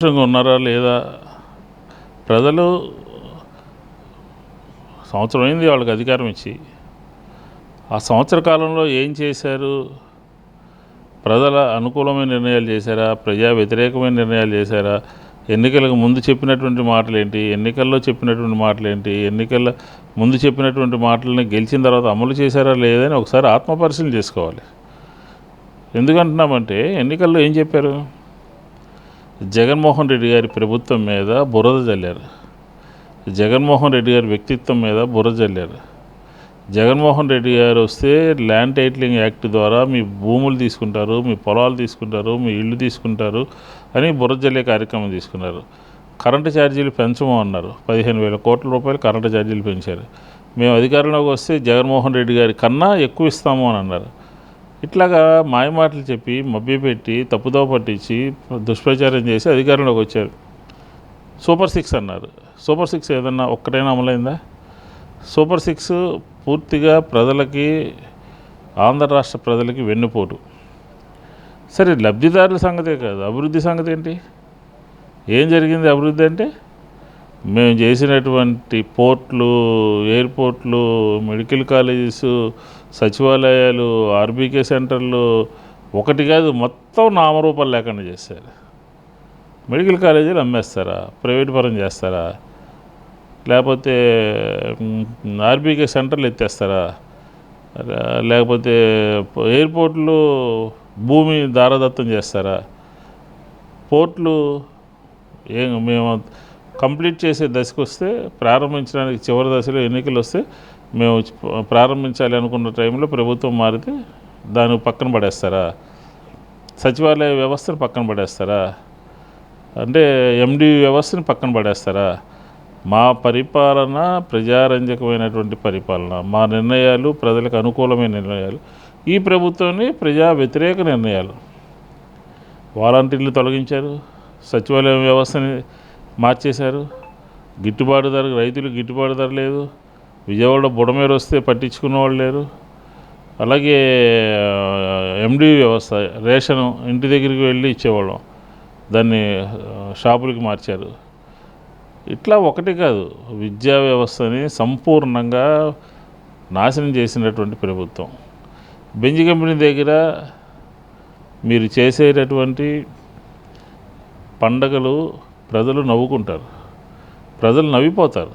సంతోషంగా ఉన్నారా లేదా? ప్రజలు సంవత్సరం అయింది వాళ్ళకి అధికారం ఇచ్చి. ఆ సంవత్సర కాలంలో ఏం చేశారు? ప్రజల అనుకూలమైన నిర్ణయాలు చేశారా? ప్రజా వ్యతిరేకమైన నిర్ణయాలు చేశారా? ఎన్నికలకు ముందు చెప్పినటువంటి మాటలేంటి? ఎన్నికల్లో చెప్పినటువంటి మాటలేంటి? ఎన్నికల ముందు చెప్పినటువంటి మాటలని గెలిచిన తర్వాత అమలు చేశారా లేదని ఒకసారి ఆత్మపరిశీలన చేసుకోవాలి. ఎందుకంటున్నామంటే ఎన్నికల్లో ఏం చెప్పారు? జగన్మోహన్ రెడ్డి గారి ప్రభుత్వం మీద బురద జల్లారు. జగన్మోహన్ రెడ్డి గారి వ్యక్తిత్వం మీద బురద జల్లారు. జగన్మోహన్ రెడ్డి గారు వస్తే ల్యాండ్ టైటిలింగ్ యాక్ట్ ద్వారా మీ భూములు తీసుకుంటారు, మీ పొలాలు తీసుకుంటారు, మీ ఇళ్ళు తీసుకుంటారు అని బురద జల్లే కార్యక్రమం తీసుకున్నారు. కరెంటు ఛార్జీలు పెంచము అన్నారు. 15,000 కోట్ల రూపాయలు కరెంటు ఛార్జీలు పెంచారు. మేము అధికారంలోకి వస్తే జగన్మోహన్ రెడ్డి గారి కన్నా ఎక్కువ ఇస్తాము అని అన్నారు. ఇట్లాగా మాయమాటలు చెప్పి మభ్యపెట్టి తప్పుదోవ పట్టించి దుష్ప్రచారం చేసి అధికారంలోకి వచ్చారు. సూపర్ 6 అన్నారు. సూపర్ 6 ఏదన్నా ఒక్కటైనా అమలైందా? సూపర్ 6 పూర్తిగా ప్రజలకి, ఆంధ్ర రాష్ట్ర ప్రజలకి వెన్నుపోటు. సరే, లబ్ధిదారుల సంగతే కాదు, అభివృద్ధి సంగతి ఏంటి? ఏం జరిగింది అభివృద్ధి అంటే? మేము చేసినటువంటి పోర్ట్లు, ఎయిర్పోర్ట్లు, మెడికల్ కాలేజెస్, సచివాలయాలు, ఆర్బీకే సెంటర్లు ఒకటి కాదు, మొత్తం నామరూపాలు లేకుండా చేశారు. మెడికల్ కాలేజీలు అమ్మేస్తారా? ప్రైవేట్ పరం చేస్తారా? లేకపోతే ఆర్బీకే సెంటర్లు ఎత్తేస్తారా? లేకపోతే ఎయిర్పోర్ట్లు భూమి దారదత్తం చేస్తారా? పోర్ట్లు మేము కంప్లీట్ చేసే దశకు వస్తే, ప్రారంభించడానికి చివరి దశలో ఎన్నికలు వస్తే మేము ప్రారంభించాలి అనుకున్న టైంలో ప్రభుత్వం మారితే దాన్ని పక్కన పడేస్తారా? సచివాలయ వ్యవస్థను పక్కన పడేస్తారా? అంటే ఎండి వ్యవస్థని పక్కన పడేస్తారా? మా పరిపాలన ప్రజారంజకమైనటువంటి పరిపాలన, మా నిర్ణయాలు ప్రజలకు అనుకూలమైన నిర్ణయాలు. ఈ ప్రభుత్వాన్ని ప్రజా వ్యతిరేక నిర్ణయాలు. వాలంటీర్లు తొలగించారు, సచివాలయం వ్యవస్థని మార్చేశారు, గిట్టుబాటు ధర, రైతులకు గిట్టుబాటు ధర లేదు, విజయవాడలో బుడమేరు వస్తే పట్టించుకున్న వాళ్ళు లేరు. అలాగే ఎండి వ్యవస్థ, రేషను ఇంటి దగ్గరికి వెళ్ళి ఇచ్చేవాళ్ళం, దాన్ని షాపులకి మార్చారు. ఇట్లా ఒకటి కాదు, విద్యా వ్యవస్థని సంపూర్ణంగా నాశనం చేసినటువంటి ప్రభుత్వం. బెంజ్ కంపెనీ దగ్గర మీరు చేసేటటువంటి పండగలు ప్రజలు నవ్వుకుంటారు, ప్రజలు నవ్విపోతారు.